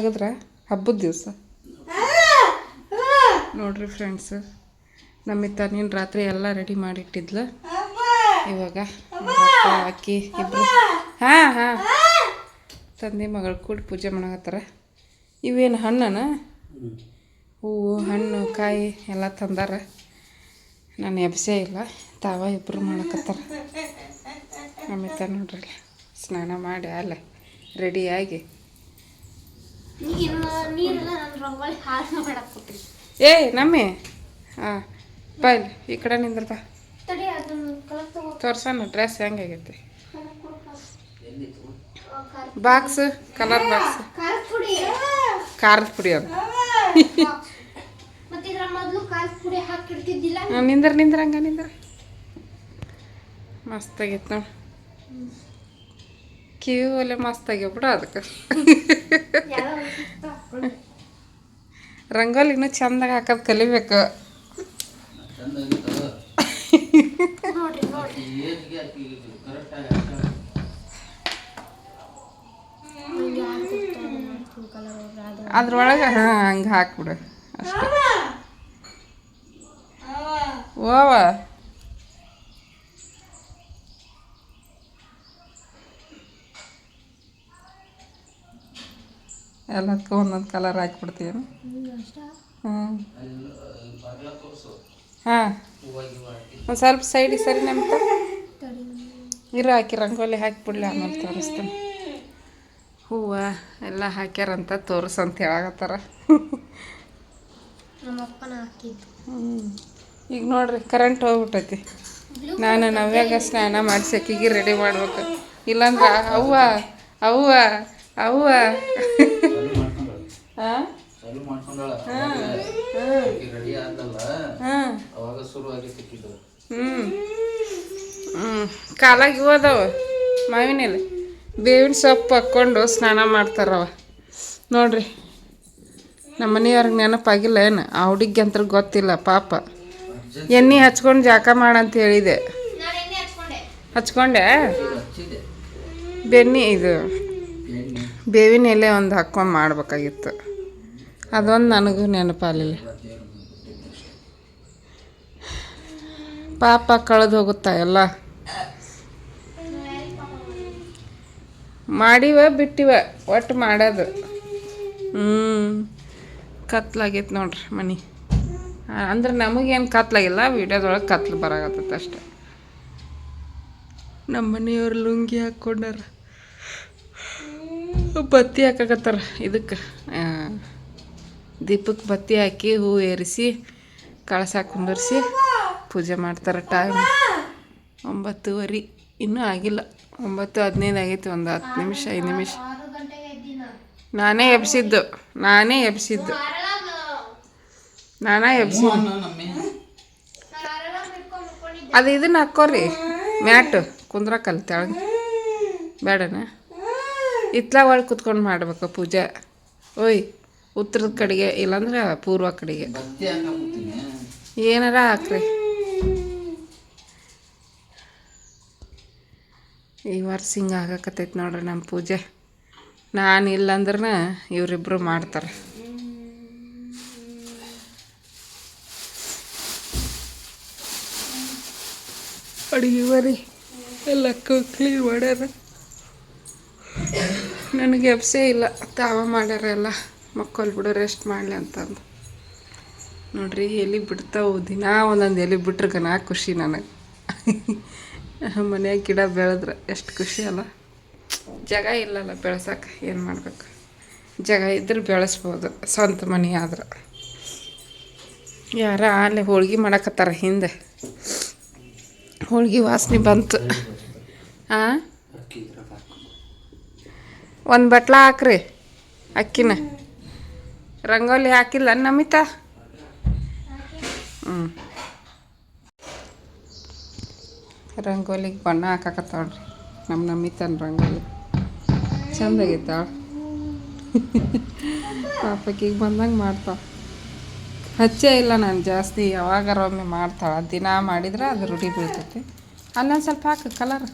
ತೆಗೆದ್ರ ಹಬ್ಬದ ದಿವಸ ನೋಡ್ರಿ ಫ್ರೆಂಡ್ಸ್, ನಮ್ಮಿತ್ತ ನೀನು ರಾತ್ರಿ ಎಲ್ಲ ರೆಡಿ ಮಾಡಿಟ್ಟಿದ್ಲು. ಇವಾಗ ಅಕ್ಕಿ ಇಬ್ಬರು ಹಾಂ ತಂದೆ ಮಗಳು ಕೂಡಿ ಪೂಜೆ ಮಾಡಕತ್ತಾರ. ಇವೇನು ಹಣ್ಣನ ಹೂವು ಹಣ್ಣು ಕಾಯಿ ಎಲ್ಲ ತಂದಾರ. ನಾನು ಎಬ್ಸೇ ಇಲ್ಲ, ತಾವ ಇಬ್ಬರು ಮಾಡಕತ್ತಾರ. ನಮ್ಮಿತ್ತ ನೋಡ್ರಿ ಸ್ನಾನ ಮಾಡಿ ಅಲ್ಲ ರೆಡಿಯಾಗಿ ನಮ್ಮಿ ಹಾಂ ಬಾಯ್ ಈ ಕಡೆ ನಿಂದ್ರಪ್ಪ ತೋರ್ಸಣ ಡ್ರೆಸ್ ಹೆಂಗಾಗೈತಿ. ಬಾಕ್ಸ್ ಕಲರ್ ಬಾಕ್ಸ್ ಖಾರದ ಪುಡಿ ಅಂತ ನಿಂದ್ರ ಹಂಗ ನಿಂದ್ರ ಮಸ್ತಾಗೈತೆ ನೋಡಿ. ಕಿವಿ ಒಲೆ ಮಸ್ತಾಗ್ಯಾವ ಬಿಡು. ಅದಕ್ಕೆ ರಂಗೋಲಿ ಇನ್ನೂ ಚಂದಾಗ ಹಾಕೋದು ಕಲಿಬೇಕು. ಅದ್ರೊಳಗೆ ಹಂಗೆ ಹಾಕ್ಬಿಡು ಅಷ್ಟೇ. ಓವ ಎಲ್ಲದಕ್ಕೂ ಒಂದೊಂದು ಕಲರ್ ಹಾಕ್ಬಿಡ್ತೀವಿ. ಹಾಂ ಒಂದು ಸ್ವಲ್ಪ ಸೈಡಿಗೆ ಸರಿ ನಮ್ಗೆ ಇರೋ ಹಾಕಿ ರಂಗೋಲಿ ಹಾಕಿಬಿಡ್ಲಿ, ಆಮೇಲೆ ತೋರಿಸ್ತೀನಿ. ಹೂವು ಎಲ್ಲ ಹಾಕ್ಯಾರಂತ ತೋರಿಸಂತ ಹೇಳಕತ್ತಾರ. ಈಗ ನೋಡ್ರಿ ಕರೆಂಟ್ ಹೋಗ್ಬಿಟ್ಟೈತಿ. ನಾನು ನವ್ಯಾಗ ಸ್ನಾನ ಮಾಡಿಸಿ ಅಕ್ಕಿಗೆ ರೆಡಿ ಮಾಡ್ಬೇಕು. ಇಲ್ಲಾಂದ್ರೆ ಅವ್ವ ಅವ್ವ ಅವ್ವ ಹಾಂ ಕಾಲಾಗ ಇವು ಅದಾವ ಮಾವಿನೆಲೆ ಬೇವಿನ ಸೊಪ್ಪು ಹಾಕ್ಕೊಂಡು ಸ್ನಾನ ಮಾಡ್ತಾರವ ನೋಡ್ರಿ. ನಮ್ಮ ಮನೆಯವ್ರಿಗೆ ನೆನಪಾಗಿಲ್ಲ ಏನು, ಆ ಹುಡುಗಿ ಅಂತ ಗೊತ್ತಿಲ್ಲ ಪಾಪ. ಎಣ್ಣೆ ಹಚ್ಕೊಂಡು ಜಾಕ ಮಾಡಂತ ಹೇಳಿದೆ, ಹಚ್ಕೊಂಡೆ. ಇದು ಬೇವಿನ ಎಲೆ ಒಂದು ಹಾಕ್ಕೊಂಡು ಮಾಡ್ಬೇಕಾಗಿತ್ತು, ಅದೊಂದು ನನಗೂ ನೆನಪಾಗಲಿಲ್ಲ. ಪಾಪ ಕಳೆದು ಹೋಗುತ್ತಾ ಎಲ್ಲ. ಮಾಡಿವ ಬಿಟ್ಟಿವ ಒಟ್ಟು ಮಾಡೋದು. ಕತ್ಲಾಗೈತೆ ನೋಡ್ರಿ ಮನೆ. ಅಂದ್ರೆ ನಮಗೇನು ಕತ್ಲಾಗಿಲ್ಲ, ವಿಡಿಯೋದೊಳಗೆ ಕತ್ಲು ಬರಾಕತ್ತೈತೆ ಅಷ್ಟೆ. ನಮ್ಮ ಮನೆಯವ್ರು ಲುಂಗಿ ಹಾಕ್ಕೊಂಡಾರ, ಬತ್ತಿ ಹಾಕಕತ್ತಾರ. ಇದಕ್ಕೆ ದೀಪಕ್ಕೆ ಬತ್ತಿ ಹಾಕಿ ಹೂ ಏರಿಸಿ ಕಳಸ ಕುಂದರ್ಸಿ ಪೂಜೆ ಮಾಡ್ತಾರೆ. ಟೈಮ್ 9:30 ಇನ್ನೂ ಆಗಿಲ್ಲ, 9:15 ಆಗೈತಿ. ಒಂದು 10 ನಿಮಿಷ 5 ನಿಮಿಷ. ನಾನೇ ಎಬ್ಸಿದ್ದು ಅದು ಇದನ್ನ ಹಾಕ್ಕೋರಿ ಮ್ಯಾಟು ಕುಂದ್ರಕಲ್ಲ ತೆಳಗೆ ಬೇಡನ. ಇತ್ಲ ಒಳಗೆ ಕುತ್ಕೊಂಡು ಮಾಡ್ಬೇಕು ಪೂಜೆ. ಓಯ್ ಉತ್ತರದ ಕಡೆಗೆ ಇಲ್ಲಾಂದ್ರೆ ಪೂರ್ವ ಕಡೆಗೆ ಏನಾರ ಹಾಕ್ರಿ. ಈ ವರ್ಷ ಹಿಂಗೆ ಆಗಕತ್ತೈತೆ ನೋಡ್ರಿ ನಮ್ಮ ಪೂಜೆ. ನಾನು ಇಲ್ಲಂದ್ರೆ ಇವರಿಬ್ಬರು ಮಾಡ್ತಾರೆ. ಅಡುಗೆ ಬರೀ ಎಲ್ಲ ಕ್ಲೀನ್ ಮಾಡ್ಯಾರ. ನನಗೆ ಎಬ್ಸೇ ಇಲ್ಲ, ತಾವ ಮಾಡ್ಯಾರ ಎಲ್ಲ. ಮಕ್ಕಳು ಬಿಡು ರೆಸ್ಟ್ ಮಾಡಲಿ ಅಂತಂದು ನೋಡ್ರಿ. ಎಲೆ ಬಿಡ್ತಾವು ದಿನ ಒಂದೊಂದು ಎಲೆ ಬಿಟ್ರೆ ಖುಷಿ ನನಗೆ. ಮನ್ಯಾಗ ಗಿಡ ಬೆಳೆದ್ರೆ ಎಷ್ಟು ಖುಷಿ ಅಲ್ಲ. ಜಾಗ ಇಲ್ಲಲ್ಲ ಬೆಳೆಸೋಕೆ, ಏನು ಮಾಡ್ಬೇಕು. ಜಾಗ ಇದ್ರೆ ಬೆಳೆಸ್ಬೋದು, ಸ್ವಂತ ಮನೆ ಆದ್ರೆ. ಯಾರ ಅಲ್ಲಿ ಹೋಳ್ಗೆ ಮಾಡಕತ್ತಾರ ಹಿಂದೆ. ಹೋಳ್ಗೆ ವಾಸನೆ ಬಂತು. ಹಾಂ ಒಂದು ಬಟ್ಲ ಹಾಕ್ರಿ ಅಕ್ಕಿನ. ರಂಗೋಲಿ ಹಾಕಿಲ್ಲ ನಮಿತ? ರಂಗೋಲಿಗೆ ಬಣ್ಣ ಹಾಕಕತ್ತಾಳ್ರಿ ನಮ್ಮ ನಮಿತನ. ರಂಗೋಲಿ ಚಂದಾಗೈತಾಳ. ಪಾಪಕ್ಕಿಗೆ ಬಂದಂಗೆ ಮಾಡ್ತಾಳೆ. ಹಚ್ಚೇ ಇಲ್ಲ ನಾನು ಜಾಸ್ತಿ, ಯಾವಾಗಾರ ಒಮ್ಮೆ ಮಾಡ್ತಾಳೆ. ದಿನ ಮಾಡಿದ್ರೆ ಅದು ರೂಢಿ ಬೀಳ್ತೈತಿ. ಅಲ್ಲೊಂದು ಸ್ವಲ್ಪ ಹಾಕು ಕಲರ್.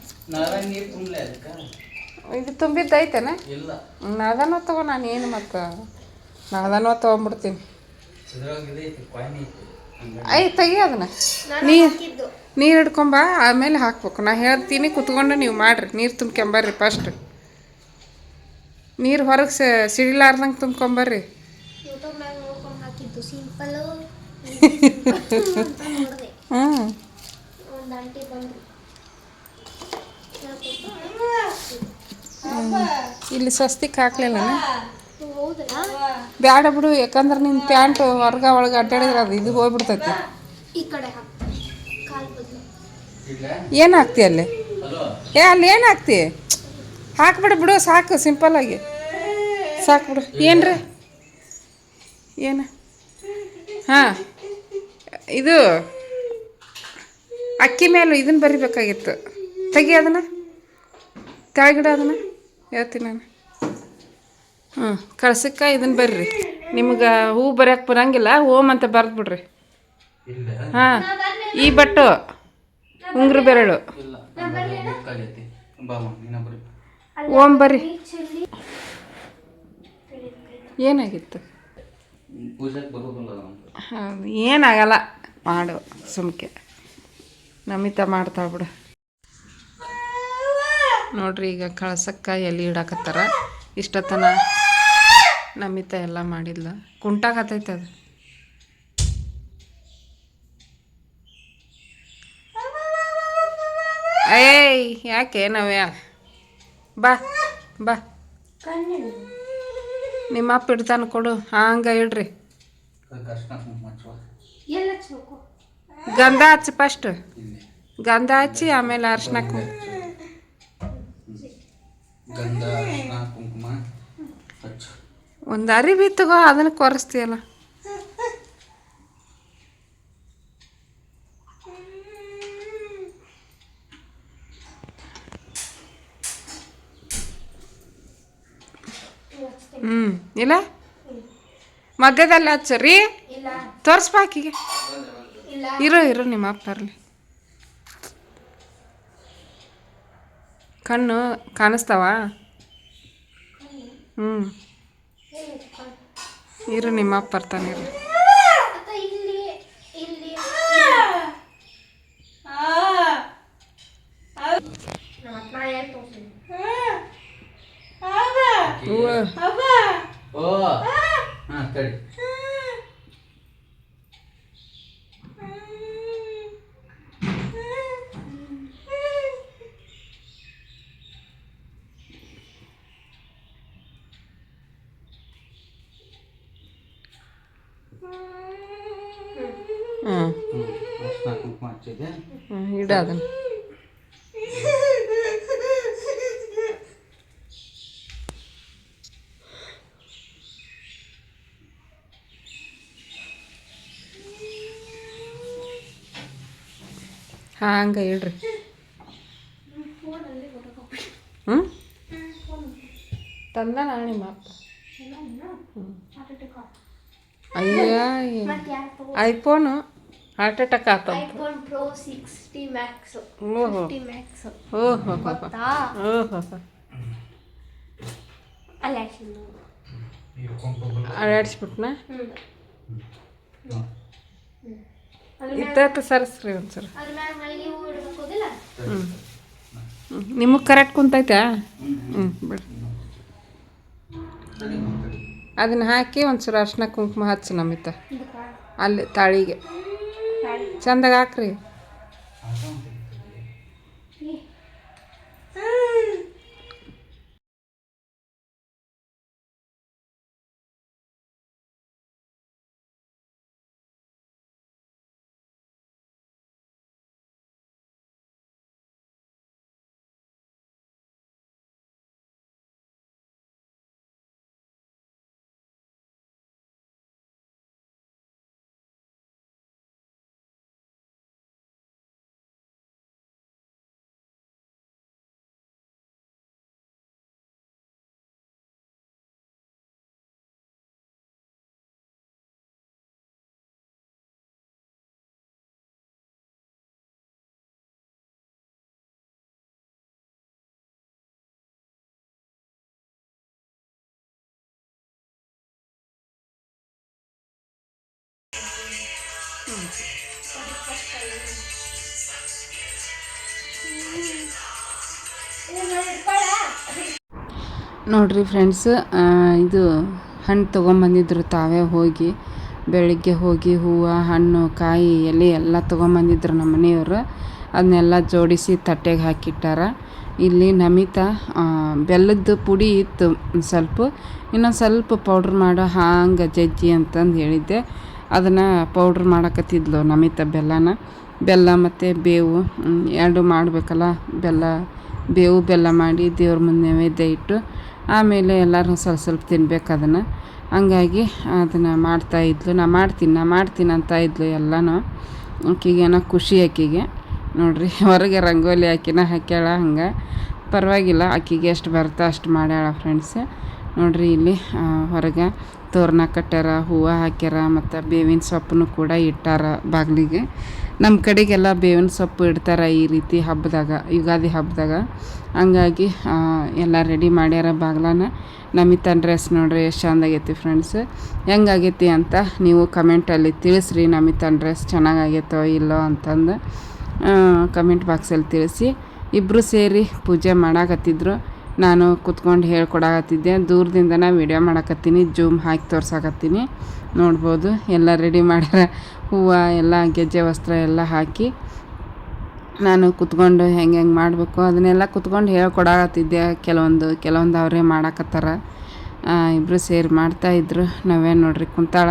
ಇದು ತುಂಬಿದ್ದು ಐತೆನ? ಇಲ್ಲ. ನಾದನೋ ತಗೋ, ನಾನು ಏನು ಮತ್ತು ನಾದನೋ ತೊಗೊಂಬಿಡ್ತೀನಿ. ಐ ತೆಗಿ ಅದನ್ನ. ನೀರು ಹಿಡ್ಕೊಂಬ, ಆಮೇಲೆ ಹಾಕ್ಬೇಕು. ನಾ ಹೇಳ್ತೀನಿ ಕುತ್ಕೊಂಡು ನೀವು ಮಾಡಿರಿ. ನೀರು ತುಂಬ್ಕೊಂಬರ್ರಿ ಫಸ್ಟ್. ನೀರು ಹೊರಗೆ ಸಿಡಿಲಾರ್ದಂಗೆ ತುಂಬ್ಕೊಂಬರ್ರಿ. ಹ್ಞೂ ಇಲ್ಲಿ ಸ್ವಸ್ತಿಕ್ ಹಾಕ್ಲಿಲ್ಲ ಬ್ಯಾಡ ಬಿಡು, ಯಾಕಂದ್ರೆ ನಿನ್ನ ಪ್ಯಾಂಟ್ ಹೊರ್ಗ ಒಳಗೆ ಅಡ್ಡಾಡಿದ್ರೆ ಅದು ಇದು ಹೋಗ್ಬಿಡ್ತೈತಿ. ಏನು ಹಾಕ್ತಿ ಅಲ್ಲಿ? ಅಲ್ಲಿ ಏನು ಹಾಕ್ತಿ? ಹಾಕ್ಬಿಡು ಬಿಡು, ಸಾಕು, ಸಿಂಪಲ್ಲಾಗಿ ಸಾಕು ಬಿಡು. ಏನ್ರಿ ಏನು? ಹಾಂ, ಇದು ಅಕ್ಕಿ ಮೇಲೆ ಇದನ್ನು ಬರಿಬೇಕಾಗಿತ್ತು. ತೆಗಿ ಅದನ್ನು, ಕೆಳಗಿಡ ಅದನ್ನು, ಹೇಳ್ತೀನಿ ನಾನು. ಹ್ಞೂ, ಕಳ್ಸಕ್ಕೆ ಇದನ್ನು ಬರ್ರಿ. ನಿಮ್ಗೆ ಹೂ ಬರೆಯೋಕೆ ಬರೋಂಗಿಲ್ಲ, ಓಮ್ ಅಂತ ಬರ್ದು ಬಿಡ್ರಿ. ಹಾಂ, ಈ ಬಟ್ಟು ಉಂಗ್ರ ಬೆರಳು ಓಮ್ ಬರ್ರಿ. ಏನಾಗಿತ್ತು? ಹೌದು, ಏನಾಗಲ್ಲ, ಮಾಡು ಸುಮ್ಕೆ. ನಮಿತ ಮಾಡ್ತಾಳೆ ಬಿಡು. ನೋಡ್ರಿ, ಈಗ ಕಳ್ಸಕ್ಕೆ ಎಲ್ಲಿ ಇಡಾಕತ್ತಾರ. ಇಷ್ಟೊತ್ತನ ನಮಿತ ಎಲ್ಲ ಮಾಡಿದ್ಲ. ಕುಂಟಾಗತ್ತೈತೆ ಅದು. ಏಯ್, ಯಾಕೆ ನಾವ್ಯಾ? ಬಾ ಬಾ, ನಿಮ್ಮ ಅಪ್ಪ ಇಡ್ತಾನೆ, ಕೊಡು. ಹಂಗೆ ಇಡ್ರಿ. ಗಂಧ ಹಚ್ಚಿ ಫಸ್ಟ್. ಗಂಧ ಹಚ್ಚಿ ಆಮೇಲೆ ಅರ್ಶಿನ ಕುಂಕುಮ. ಒಂದು ಅರಿವಿ ತಗೋ, ಅದನ್ನು ಕೊರೆಸ್ತೀಯಲ್ಲ. ಇಲ್ಲ, ಮಧ್ಯದಲ್ಲಿ ಹಚ್ಚರಿ. ತೋರಿಸ್ಬಾಕಿಗೆ. ಇರು ನಿಮ್ಮ ಅಪ್ಪ ಬರಲಿ. ಕಣ್ಣು ಕಾಣಿಸ್ತಾವ? ಇರು, ನಿಮ್ಮ ಅಪ್ಪ ಬರ್ತಾನೆ. ಇರು. ಇಡ ಅದನ್ನು. ಹಂಗೆ ಇಡ್ರಿ. ತಂದ ನಿಮ್ಮ ಅಪ್ಪ. ಅಯ್ಯ, ಐಫೋನು ಹಾರ್ಟ್ ಅಟ್ಯಾಕ್ ಆತ. ಓಹೋ ಅಲ್ಲಾಡಿಸ್ಬಿಟ್ನ. ಇತ್ತ ಸರಿಸ್ರಿ ಒಂದ್ಸಲ. ನಿಮಗೆ ಕರೆಕ್ಟ್ ಕುಂತೈತಾ? ಬಿಡ್ರಿ. ಅದನ್ನ ಹಾಕಿ ಒಂದ್ಸಲ ಅರ್ಶಿನ ಕುಂಕುಮ ಹಚ್ಚಿ ನಮಿತ ಅಲ್ಲಿ ತಾಳಿಗೆ ಚಂದಾಗ ಹಾಕ್ರಿ. ನೋಡಿರಿ ಫ್ರೆಂಡ್ಸ್, ಇದು ಹಣ್ಣು ತೊಗೊಂಬಂದಿದ್ರು ತಾವೇ ಹೋಗಿ. ಬೆಳಿಗ್ಗೆ ಹೋಗಿ ಹೂವು, ಹಣ್ಣು, ಕಾಯಿ, ಎಲೆ ಎಲ್ಲ ತೊಗೊಂಬಂದಿದ್ರು ನಮ್ಮ ಮನೆಯವರು. ಅದನ್ನೆಲ್ಲ ಜೋಡಿಸಿ ತಟ್ಟೆಗೆ ಹಾಕಿಟ್ಟಾರ. ಇಲ್ಲಿ ನಮಿತಾ ಬೆಲ್ಲದ ಪುಡಿ ಇತ್ತು ಸ್ವಲ್ಪ, ಇನ್ನೊಂದು ಸ್ವಲ್ಪ ಪೌಡ್ರ್ ಮಾಡೋ ಹಾಂಗೆ ಜಜ್ಜಿ ಅಂತಂದು ಹೇಳಿದ್ದೆ. ಅದನ್ನು ಪೌಡ್ರ್ ಮಾಡಕತ್ತಿದ್ಲು ನಮಿತಾ. ಬೆಲ್ಲ ಮತ್ತು ಬೇವು ಎರಡು ಮಾಡಬೇಕಲ್ಲ. ಬೇವು ಬೆಲ್ಲ ಮಾಡಿ ದೇವ್ರ ಮುಂದೆ ನೈವೇದ್ಯ ಇಟ್ಟು ಆಮೇಲೆ ಎಲ್ಲರೂ ಸ್ವಲ್ಪ ಸ್ವಲ್ಪ ತಿನ್ಬೇಕು ಅದನ್ನು. ಹಂಗಾಗಿ ಅದನ್ನು ಮಾಡ್ತಾಯಿದ್ಲು. ನಾ ಮಾಡ್ತೀನಿ ಅಂತ ಇದ್ಲು ಎಲ್ಲನೂ. ಆಕೆಗೇನೋ ಖುಷಿ ಆಕೆಗೆ. ನೋಡಿರಿ, ಹೊರಗೆ ರಂಗೋಲಿ ಹಾಕ್ಯಾಳ. ಹಂಗೆ ಪರವಾಗಿಲ್ಲ, ಆಕೆಗೆ ಎಷ್ಟು ಬರುತ್ತೋ ಅಷ್ಟು ಮಾಡ್ಯಾಳ ಫ್ರೆಂಡ್ಸ್. ನೋಡಿರಿ, ಇಲ್ಲಿ ಹೊರಗೆ ತೋರಣ ಕಟ್ಟಾರ, ಹೂವು ಹಾಕ್ಯಾರ, ಮತ್ತು ಬೇವಿನ ಸೊಪ್ಪನ್ನು ಕೂಡ ಇಟ್ಟಾರ ಬಾಗಿಲಿಗೆ. ನಮ್ಮ ಕಡೆಗೆಲ್ಲ ಬೇವಿನ ಸೊಪ್ಪು ಇಡ್ತಾರೆ ಈ ರೀತಿ ಹಬ್ಬದಾಗ, ಯುಗಾದಿ ಹಬ್ಬದಾಗ. ಹಂಗಾಗಿ ಎಲ್ಲ ರೆಡಿ ಮಾಡ್ಯಾರ ಬಾಗ್ಲನ. ನಮಿತನ ಡ್ರೆಸ್ ನೋಡ್ರಿ ಎಷ್ಟು ಚೆಂದಾಗೈತಿ ಫ್ರೆಂಡ್ಸ್. ಹೆಂಗಾಗೈತಿ ಅಂತ ನೀವು ಕಮೆಂಟಲ್ಲಿ ತಿಳಿಸ್ರಿ. ನಮಿತನ ಡ್ರೆಸ್ ಚೆನ್ನಾಗಾಗೈತೋ ಇಲ್ಲೋ ಅಂತಂದು ಕಮೆಂಟ್ ಬಾಕ್ಸಲ್ಲಿ ತಿಳಿಸಿ. ಇಬ್ಬರು ಸೇರಿ ಪೂಜೆ ಮಾಡಾಕತ್ತಿದ್ರು. ನಾನು ಕೂತ್ಕೊಂಡು ಹೇಳ್ಕೊಡಾಕತ್ತಿದ್ದೆ. ದೂರದಿಂದನೇ ವೀಡಿಯೋ ಮಾಡಾಕತ್ತೀನಿ, ಜೂಮ್ ಹಾಕಿ ತೋರ್ಸಾಕತ್ತೀನಿ. ನೋಡ್ಬೋದು ಎಲ್ಲ ರೆಡಿ ಮಾಡ್ಯಾರ. ಹೂವು ಎಲ್ಲ ಗೆಜ್ಜೆ ವಸ್ತ್ರ ಎಲ್ಲ ಹಾಕಿ ನಾನು ಕೂತ್ಕೊಂಡು ಹೆಂಗೆ ಮಾಡಬೇಕು ಅದನ್ನೆಲ್ಲ ಕೂತ್ಕೊಂಡು ಹೇಳ್ಕೊಡಾಕತ್ತಿದ್ದೆ. ಕೆಲವೊಂದು ಅವರೇ ಮಾಡಾಕತ್ತಾರ. ಇಬ್ಬರು ಸೇರಿ ಮಾಡ್ತಾಯಿದ್ರು. ನಾವೇ ನೋಡ್ರಿ ಕುಂತಾಳ.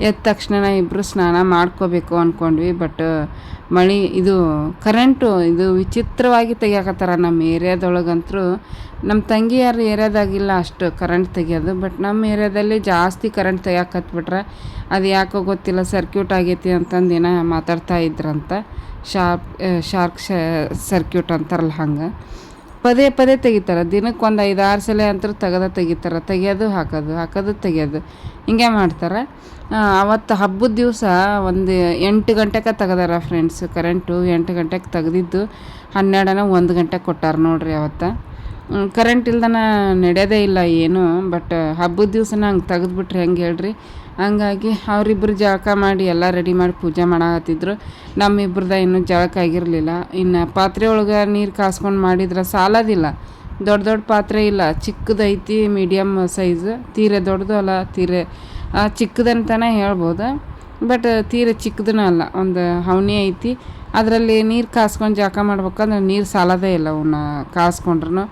ಎದ್ದ ತಕ್ಷಣ ಇಬ್ಬರು ಸ್ನಾನ ಮಾಡ್ಕೋಬೇಕು ಅಂದ್ಕೊಂಡ್ವಿ. ಬಟ್ ಮಳೆ ಇದು ಕರೆಂಟು ಇದು ವಿಚಿತ್ರವಾಗಿ ತೆಗಿಯಾಕತ್ತಾರ ನಮ್ಮ ಏರಿಯಾದೊಳಗಂತೂ. ನಮ್ಮ ತಂಗಿಯಾರ ಏರಿಯಾದಾಗಿಲ್ಲ ಅಷ್ಟು ಕರೆಂಟ್ ತೆಗಿಯೋದು, ಬಟ್ ನಮ್ಮ ಏರಿಯಾದಲ್ಲಿ ಜಾಸ್ತಿ ಕರೆಂಟ್ ತೆಗಿಯಾಕತ್ಬಿಟ್ರೆ ಅದು ಯಾಕೋ ಗೊತ್ತಿಲ್ಲ, ಸರ್ಕ್ಯೂಟ್ ಆಗೈತಿ ಅಂತಂದು ಏನೋ ಮಾತಾಡ್ತಾ ಇದ್ರಂತ. ಶಾರ್ಕ್ ಸರ್ಕ್ಯೂಟ್ ಅಂತಾರಲ್ಲ ಹಂಗೆ ಪದೇ ತೆಗಿತಾರೆ. ದಿನಕ್ಕೆ ಒಂದು 5-6 ಸಲ ಅಂತೂ ತೆಗಿತಾರೆ. ತೆಗಿಯೋದು ಹಾಕೋದು ತೆಗಿಯೋದು ಹಿಂಗೆ ಮಾಡ್ತಾರೆ. ಅವತ್ತು ಹಬ್ಬದ ದಿವಸ ಒಂದು 8 ಗಂಟೆಗೆ ತೆಗ್ದಾರ ಫ್ರೆಂಡ್ಸ್ ಕರೆಂಟು. 8 ಗಂಟೆಗೆ ತೆಗ್ದಿದ್ದು 1 ಗಂಟೆಗೆ ಕೊಟ್ಟಾರ ನೋಡ್ರಿ. ಅವತ್ತು ಕರೆಂಟ್ ಇಲ್ದನ ನಡೆಯೋದೇ ಇಲ್ಲ ಏನು. ಬಟ್ ಹಬ್ಬದ ದಿವ್ಸನ ಹಂಗೆ ತೆಗೆದ್ಬಿಟ್ರೆ ಹೆಂಗೆ ಹೇಳ್ರಿ. ಹಂಗಾಗಿ ಅವರಿಬ್ಬರು ಜಳಕ ಮಾಡಿ ಎಲ್ಲ ರೆಡಿ ಮಾಡಿ ಪೂಜೆ ಮಾಡಾಕತ್ತಿದ್ರು. ನಮ್ಮಿಬ್ರದ ಇನ್ನೂ ಜಳಕ ಆಗಿರಲಿಲ್ಲ. ಇನ್ನು ಪಾತ್ರೆ ಒಳಗೆ ನೀರು ಕಾಸ್ಕೊಂಡು ಮಾಡಿದ್ರೆ ಸಾಲೋದಿಲ್ಲ. ದೊಡ್ಡ ಪಾತ್ರೆ ಇಲ್ಲ, ಚಿಕ್ಕದೈತಿ, ಮೀಡಿಯಮ್ ಸೈಜ್. ತೀರ ದೊಡ್ಡದು ಅಲ್ಲ, ತೀರ ಚಿಕ್ಕದಂತಲೇ ಹೇಳ್ಬೋದು. ಬಟ್ ತೀರ ಚಿಕ್ಕದೂ ಅಲ್ಲ, ಒಂದು ಹವಣಿ ಐತಿ. ಅದರಲ್ಲಿ ನೀರು ಕಾಸ್ಕೊಂಡು ಜಳಕ ಮಾಡ್ಬೇಕಂದ್ರೆ ನೀರು ಸಾಲೋದೇ ಇಲ್ಲ ಅವನ್ನ ಕಾಸ್ಕೊಂಡ್ರು.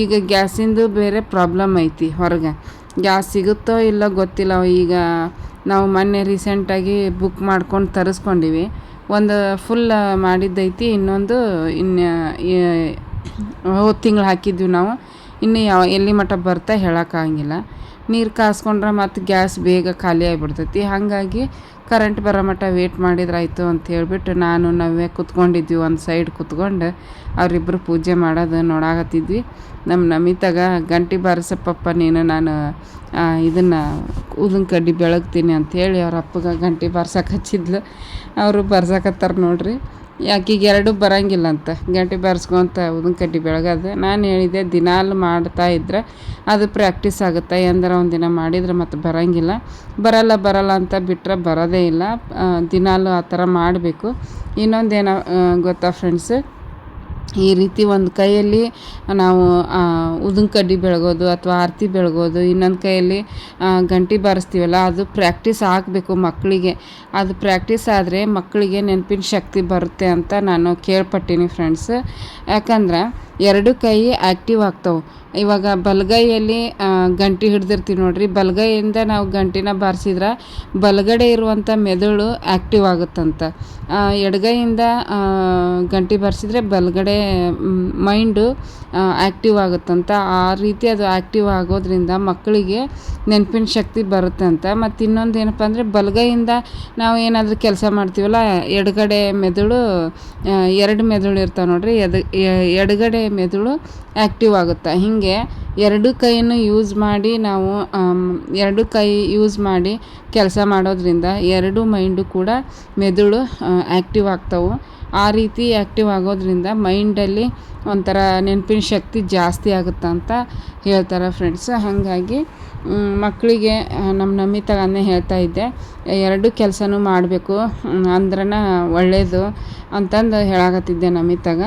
ಈಗ ಗ್ಯಾಸಿಂದು ಬೇರೆ ಪ್ರಾಬ್ಲಮ್ ಐತಿ. ಹೊರಗೆ ಗ್ಯಾಸ್ ಸಿಗುತ್ತೋ ಇಲ್ಲ ಗೊತ್ತಿಲ್ಲ. ಈಗ ನಾವು ಮೊನ್ನೆ ರೀಸೆಂಟಾಗಿ ಬುಕ್ ಮಾಡ್ಕೊಂಡು ತರಿಸ್ಕೊಂಡಿವಿ. ಒಂದು ಫುಲ್ ಮಾಡಿದ್ದೈತಿ, ಇನ್ನೊಂದು ಹೋದ ತಿಂಗಳು ಹಾಕಿದ್ವಿ ನಾವು. ಇನ್ನು ಎಲ್ಲಿ ಮಟ್ಟ ಬರ್ತಾ ಹೇಳೋಕ್ಕಾಗಿಲ್ಲ. ನೀರು ಕಾಸ್ಕೊಂಡ್ರೆ ಮತ್ತು ಗ್ಯಾಸ್ ಬೇಗ ಖಾಲಿ ಆಗಿಬಿಡ್ತೈತಿ. ಹಾಗಾಗಿ ಕರೆಂಟ್ ಬರೋ ಮಟ್ಟ ವೇಟ್ ಮಾಡಿದ್ರಾಯ್ತು ಅಂತ ಹೇಳ್ಬಿಟ್ಟು ನಾವೇ ಕೂತ್ಕೊಂಡಿದ್ವಿ. ಒಂದು ಸೈಡ್ ಕೂತ್ಕೊಂಡು ಅವರಿಬ್ಬರು ಪೂಜೆ ಮಾಡೋದು ನೋಡಾಕತ್ತಿದ್ವಿ. ನಮ್ಮ ನಮಿತಾಗ ಗಂಟೆ ಬಾರಿಸಪ್ಪಪ್ಪ ನೀನು, ನಾನು ಇದನ್ನು ಊದಿನ ಕಡ್ಡಿ ಬೆಳಗ್ತೀನಿ ಅಂಥೇಳಿ ಅವ್ರ ಅಪ್ಪಗೆ ಗಂಟೆ ಬಾರ್ಸಕ್ಕೆ ಹಚ್ಚಿದ್ಲು. ಅವರು ಬರ್ಸಕತ್ತಾರ ನೋಡ್ರಿ. ಆಕೆಗೆ ಎರಡೂ ಬರೋಂಗಿಲ್ಲ ಅಂತ ಗಂಟೆ ಬಾರಿಸ್ಕೊಂತ ಊದಿನ ಕಡ್ಡಿ ಬೆಳಗೋದು. ನಾನು ಹೇಳಿದೆ ದಿನಾಲು ಮಾಡ್ತಾಯಿದ್ರೆ ಅದು ಪ್ರಾಕ್ಟೀಸ್ ಆಗುತ್ತೆ. ಎಂದ್ರೆ ಒಂದು ದಿನ ಮಾಡಿದ್ರೆ ಮತ್ತು ಬರಲ್ಲ ಅಂತ ಬಿಟ್ಟರೆ ಬರೋದೇ ಇಲ್ಲ. ದಿನಾಲು ಆ ಥರ ಮಾಡಬೇಕು. ಇನ್ನೊಂದೇನೋ ಗೊತ್ತಾ ಫ್ರೆಂಡ್ಸ್, ಈ ರೀತಿ ಒಂದು ಕೈಯಲ್ಲಿ ನಾವು ಊದಿನ ಕಡ್ಡಿ ಬೆಳಗೋದು ಅಥವಾ ಆರತಿ ಬೆಳಗೋದು, ಇನ್ನೊಂದು ಕೈಯಲ್ಲಿ ಗಂಟೆ ಬಾರಿಸ್ತೀವಲ್ಲ, ಅದು ಪ್ರಾಕ್ಟೀಸ್ ಆಗಬೇಕು ಮಕ್ಕಳಿಗೆ. ಅದು ಪ್ರಾಕ್ಟೀಸ್ ಆದರೆ ಮಕ್ಕಳಿಗೆ ನೆನಪಿನ ಶಕ್ತಿ ಬರುತ್ತೆ ಅಂತ ನಾನು ಕೇಳ್ಪಟ್ಟೀನಿ ಫ್ರೆಂಡ್ಸ್. ಯಾಕಂದ್ರೆ ಎರಡು ಕೈ ಆ್ಯಕ್ಟಿವ್ ಆಗ್ತಾವೆ. ಇವಾಗ ಬಲಗೈಯಲ್ಲಿ ಗಂಟೆ ಹಿಡ್ದಿರ್ತೀವಿ ನೋಡ್ರಿ, ಬಲಗೈಯಿಂದ ನಾವು ಗಂಟಿನ ಬಾರಿಸಿದ್ರೆ ಬಲಗಡೆ ಇರುವಂಥ ಮೆದುಳು ಆ್ಯಕ್ಟಿವ್ ಆಗುತ್ತಂತ. ಎಡಗೈಯಿಂದ ಗಂಟೆ ಬಾರಿಸಿದ್ರೆ ಬಲಗಡೆ ಮೈಂಡು ಆ್ಯಕ್ಟಿವ್ ಆಗುತ್ತಂತ. ಆ ರೀತಿ ಅದು ಆ್ಯಕ್ಟಿವ್ ಆಗೋದ್ರಿಂದ ಮಕ್ಕಳಿಗೆ ನೆನಪಿನ ಶಕ್ತಿ ಬರುತ್ತೆ ಅಂತ. ಮತ್ತು ಇನ್ನೊಂದು ಏನಪ್ಪ ಅಂದರೆ, ಬಲಗೈಯಿಂದ ನಾವು ಏನಾದರೂ ಕೆಲಸ ಮಾಡ್ತೀವಲ್ಲ, ಎಡಗಡೆ ಮೆದುಳು 2 ಮೆದುಳು ಇರ್ತಾವೆ ನೋಡ್ರಿ, ಎಡಗಡೆ ಮೆದುಳು ಆ್ಯಕ್ಟಿವ್ ಆಗುತ್ತೆ. ಹೀಗೆ ಎರಡು ಕೈಯನ್ನು ಯೂಸ್ ಮಾಡಿ ಕೆಲಸ ಮಾಡೋದ್ರಿಂದ ಎರಡು ಮೈಂಡು ಕೂಡ ಮೆದುಳು ಆ್ಯಕ್ಟಿವ್ ಆಗ್ತಾವೆ. ಆ ರೀತಿ ಆ್ಯಕ್ಟಿವ್ ಆಗೋದ್ರಿಂದ ಮೈಂಡಲ್ಲಿ ಒಂಥರ ನೆನಪಿನ ಶಕ್ತಿ ಜಾಸ್ತಿ ಆಗುತ್ತೆ ಅಂತ ಹೇಳ್ತಾರೆ ಫ್ರೆಂಡ್ಸ್. ಹಾಗಾಗಿ ಮಕ್ಕಳಿಗೆ ನಮ್ಮ ನಮಿತಾಗನ್ನೇ ಹೇಳ್ತಾ ಇದ್ದೆ, ಎರಡು ಕೆಲಸನೂ ಮಾಡಬೇಕು ಅಂದ್ರನ ಒಳ್ಳೆಯದು ಅಂತಂದು ಹೇಳಾಕತ್ತಿದ್ದೆ ನಮಿತಾಗ.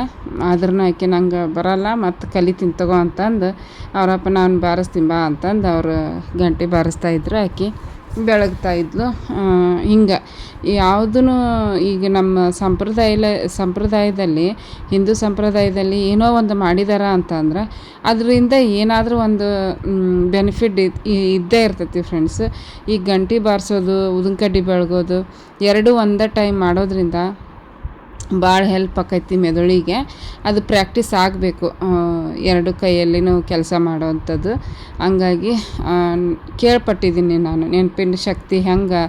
ಆದ್ರೂ ಆಕೆ ನಂಗೆ ಬರಲ್ಲ ಮತ್ತು ಕಲಿತೀನಿ ತಗೋ ಅಂತಂದು ಅವರಪ್ಪ ನಾನು ಬಾರಿಸ್ತೀನಿ ಬಾ ಅಂತಂದು ಅವರು ಗಂಟೆ ಬಾರಿಸ್ತಾಯಿದ್ರು. ಆಕೆ ಬೆಳಗ್ತಾ ಇದ್ಲು. ಹಿಂಗೆ ಯಾವುದೂ ಈಗ ನಮ್ಮ ಸಂಪ್ರದಾಯದಲ್ಲಿ ಹಿಂದೂ ಸಂಪ್ರದಾಯದಲ್ಲಿ ಏನೋ ಒಂದು ಮಾಡಿದಾರ ಅಂತಂದ್ರೆ ಅದರಿಂದ ಏನಾದರೂ ಒಂದು ಬೆನಿಫಿಟ್ ಇದ್ದೇ ಇರ್ತೈತಿ ಫ್ರೆಂಡ್ಸ್. ಈಗ ಗಂಟೆ ಬಾರಿಸೋದು, ಊದಿನ ಕಡ್ಡಿ ಬೆಳಗೋದು ಎರಡೂ ಒಂದೇ ಟೈಮ್ ಮಾಡೋದ್ರಿಂದ ಭಾಳ ಹೆಲ್ಪ್ ಆಕೈತಿ ಮೆದುಳಿಗೆ. ಅದು ಪ್ರಾಕ್ಟೀಸ್ ಆಗಬೇಕು ಎರಡು ಕೈಯಲ್ಲಿನೂ ಕೆಲಸ ಮಾಡೋವಂಥದ್ದು. ಹಂಗಾಗಿ ಕೇಳ್ಪಟ್ಟಿದ್ದೀನಿ ನಾನು, ನೆನಪಿನ ಶಕ್ತಿ ಹೆಂಗೆ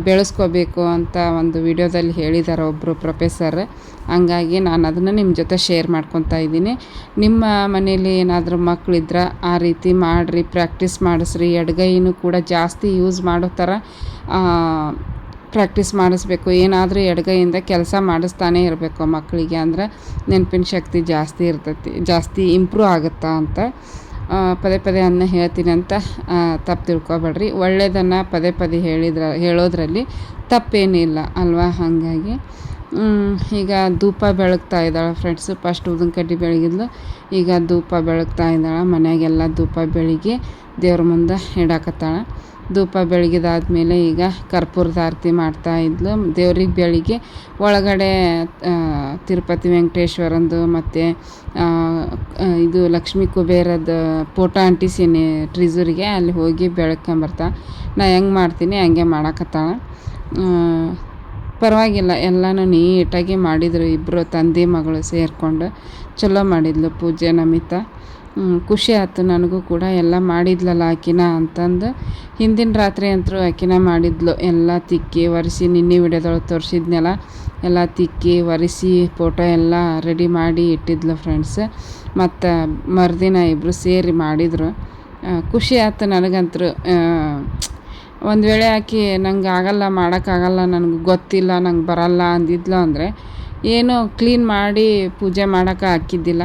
ಬೆಳೆಸ್ಕೋಬೇಕು ಅಂತ ಒಂದು ವಿಡಿಯೋದಲ್ಲಿ ಹೇಳಿದ್ದಾರೆ ಒಬ್ಬರು ಪ್ರೊಫೆಸರ್. ಹಂಗಾಗಿ ನಾನು ಅದನ್ನು ನಿಮ್ಮ ಜೊತೆ ಶೇರ್ ಮಾಡ್ಕೊತಾ ಇದ್ದೀನಿ. ನಿಮ್ಮ ಮನೇಲಿ ಏನಾದರೂ ಮಕ್ಕಳಿದ್ರೆ ಆ ರೀತಿ ಮಾಡಿರಿ, ಪ್ರಾಕ್ಟೀಸ್ ಮಾಡಿಸ್ರಿ. ಎಡಗೈನೂ ಕೂಡ ಜಾಸ್ತಿ ಯೂಸ್ ಮಾಡೋ ಥರ ಪ್ರಾಕ್ಟೀಸ್ ಮಾಡಿಸ್ಬೇಕು. ಏನಾದರೂ ಎಡಗೈಯಿಂದ ಕೆಲಸ ಮಾಡಿಸ್ತಾನೆ ಇರಬೇಕು ಮಕ್ಕಳಿಗೆ, ಅಂದ್ರೆ ನೆನಪಿನ ಶಕ್ತಿ ಜಾಸ್ತಿ ಇರ್ತೈತಿ, ಜಾಸ್ತಿ ಇಂಪ್ರೂವ್ ಆಗುತ್ತಾ ಅಂತ ಪದೇ ಪದೇ ಅದನ್ನ ಹೇಳ್ತೀನಿ ಅಂತ ತಪ್ಪು ತಿಳ್ಕೊಬೇಡ್ರಿ. ಒಳ್ಳೆಯದನ್ನು ಪದೇ ಪದೇ ಹೇಳೋದ್ರಲ್ಲಿ ತಪ್ಪೇನಿಲ್ಲ ಅಲ್ವಾ. ಹಾಗಾಗಿ ಈಗ ಧೂಪ ಬೆಳಗ್ತಾ ಇದ್ದಾಳೆ ಫ್ರೆಂಡ್ಸು. ಫಸ್ಟ್ ಊದಿನ ಕಡ್ಡಿ ಬೆಳಗಿದ್ಲು, ಈಗ ಧೂಪ ಬೆಳಗ್ತಾ ಇದ್ದಾಳೆ. ಮನೆಯಾಗೆಲ್ಲ ಧೂಪ ಬೆಳಗಿ ದೇವ್ರ ಮುಂದೆ ಇಡಾಕತ್ತಾಳೆ. ಧೂಪ ಬೆಳಗಿದಾದ್ಮೇಲೆ ಈಗ ಕರ್ಪೂರದ ಆರತಿ ಮಾಡ್ತಾಯಿದ್ಲು. ದೇವ್ರಿಗೆ ಬೆಳಿಗ್ಗೆ ಒಳಗಡೆ ತಿರುಪತಿ ವೆಂಕಟೇಶ್ವರಂದು ಮತ್ತು ಇದು ಲಕ್ಷ್ಮೀ ಕುಬೇರದ ಫೋಟೋ ಅಂಟಿಸೀನಿ ಟ್ರಿಜರಿಗೆ, ಅಲ್ಲಿ ಹೋಗಿ ಬೆಳಗ್ಕೊಂಬರ್ತಾ. ನಾ ಹೆಂಗೆ ಮಾಡ್ತೀನಿ ಹಂಗೆ ಮಾಡಾಕತ್ತಾಳೆ. ಪರವಾಗಿಲ್ಲ, ಎಲ್ಲನೂ ನೀಟಾಗಿ ಮಾಡಿದರು ಇಬ್ಬರು ತಂದೆ ಮಗಳು ಸೇರಿಕೊಂಡು. ಚಲೋ ಮಾಡಿದ್ಲು ಪೂಜೆ ನಮಿತಾ. ಖುಷಿ ಆಯ್ತು ನನಗೂ ಕೂಡ, ಎಲ್ಲ ಮಾಡಿದ್ಲಲ್ಲ ಆಕಿನ ಅಂತಂದು. ಹಿಂದಿನ ರಾತ್ರಿ ಅಂತೂ ಆಕಿನ ಮಾಡಿದ್ಲು, ಎಲ್ಲ ತಿಕ್ಕಿ ಒರೆಸಿ. ನಿನ್ನೆ ವಿಡಿಯೋದೊಳಗೆ ತೋರಿಸಿದ್ನೆಲ್ಲ, ಎಲ್ಲ ತಿಕ್ಕಿ ಒರೆಸಿ ಫೋಟೋ ಎಲ್ಲ ರೆಡಿ ಮಾಡಿ ಇಟ್ಟಿದ್ಲು ಫ್ರೆಂಡ್ಸ್. ಮತ್ತು ಮರುದಿನ ಇಬ್ಬರು ಸೇರಿ ಮಾಡಿದರು. ಖುಷಿ ಆಯ್ತು ನನಗಂತೂ. ಒಂದು ವೇಳೆ ಆಕೆ ನಂಗೆ ಆಗಲ್ಲ, ಮಾಡೋಕ್ಕಾಗಲ್ಲ, ನನಗೆ ಗೊತ್ತಿಲ್ಲ, ನಂಗೆ ಬರಲ್ಲ ಅಂದಿದ್ಲು ಅಂದರೆ ಏನೋ ಕ್ಲೀನ್ ಮಾಡಿ ಪೂಜೆ ಮಾಡೋಕೆ ಹಾಕಿದ್ದಿಲ್ಲ.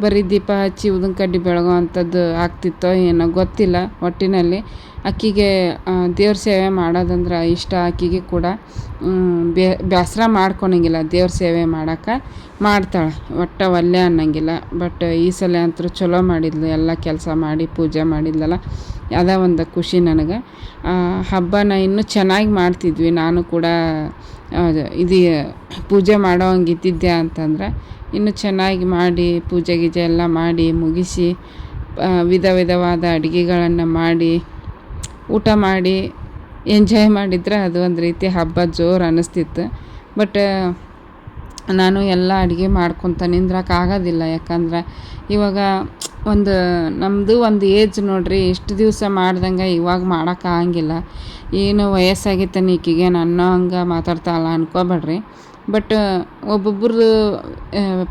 ಬರೀ ದೀಪ ಹಚ್ಚಿ ಊದಿನ ಕಡ್ಡಿ ಬೆಳಗೋ ಅಂಥದ್ದು ಆಗ್ತಿತ್ತೋ ಏನೋ ಗೊತ್ತಿಲ್ಲ. ಒಟ್ಟಿನಲ್ಲಿ ಆಕೆಗೆ ದೇವ್ರ ಸೇವೆ ಮಾಡೋದಂದ್ರೆ ಇಷ್ಟ. ಆಕೆಗೆ ಕೂಡ ಬೇಸರ ಮಾಡ್ಕೊಳಂಗಿಲ್ಲ, ದೇವ್ರ ಸೇವೆ ಮಾಡೋಕೆ ಮಾಡ್ತಾಳೆ, ಒಟ್ಟು ಒಲ್ಲೆ ಅನ್ನಂಗಿಲ್ಲ. ಬಟ್ ಈ ಸಲ ಅಂತೂ ಚಲೋ ಮಾಡಿದ್ಲು, ಎಲ್ಲ ಕೆಲಸ ಮಾಡಿ ಪೂಜೆ ಮಾಡಿದ್ಲಲ್ಲ, ಅದೇ ಒಂದು ಖುಷಿ ನನಗೆ. ಹಬ್ಬನ ಇನ್ನೂ ಚೆನ್ನಾಗಿ ಮಾಡ್ತಿದ್ವಿ. ನಾನು ಕೂಡ ಇದು ಪೂಜೆ ಮಾಡೋ ಹಂಗೆ ಇದ್ದಿದ್ದೆ ಅಂತಂದ್ರೆ ಇನ್ನೂ ಚೆನ್ನಾಗಿ ಮಾಡಿ ಪೂಜೆ ಗೀಜೆ ಎಲ್ಲ ಮಾಡಿ ಮುಗಿಸಿ ವಿಧ ವಿಧವಾದ ಅಡುಗೆಗಳನ್ನು ಮಾಡಿ ಊಟ ಮಾಡಿ ಎಂಜಾಯ್ ಮಾಡಿದ್ರೆ ಅದು ಒಂದು ರೀತಿ ಹಬ್ಬ ಜೋರು ಅನ್ನಿಸ್ತಿತ್ತು. ಬಟ್ ನಾನು ಎಲ್ಲ ಅಡುಗೆ ಮಾಡ್ಕೊತ ನಿಂದ್ರಕ್ಕಾಗೋದಿಲ್ಲ. ಯಾಕಂದ್ರೆ ಇವಾಗ ನಮ್ಮದು ಒಂದು ಏಜ್ ನೋಡಿರಿ, ಇಷ್ಟು ದಿವಸ ಮಾಡ್ದಂಗೆ ಇವಾಗ ಮಾಡೋಕ್ಕಾಗಂಗಿಲ್ಲ. ಏನು ವಯಸ್ಸಾಗಿತ್ತಾನೆ ಈಕೆಗೆ ಅನ್ನೋ ಹಂಗೆ ಮಾತಾಡ್ತಾಳಲ್ಲ ಅನ್ಕೋಬೇಡ್ರಿ. ಬಟ್ ಒಬ್ಬೊಬ್ರದ್ದು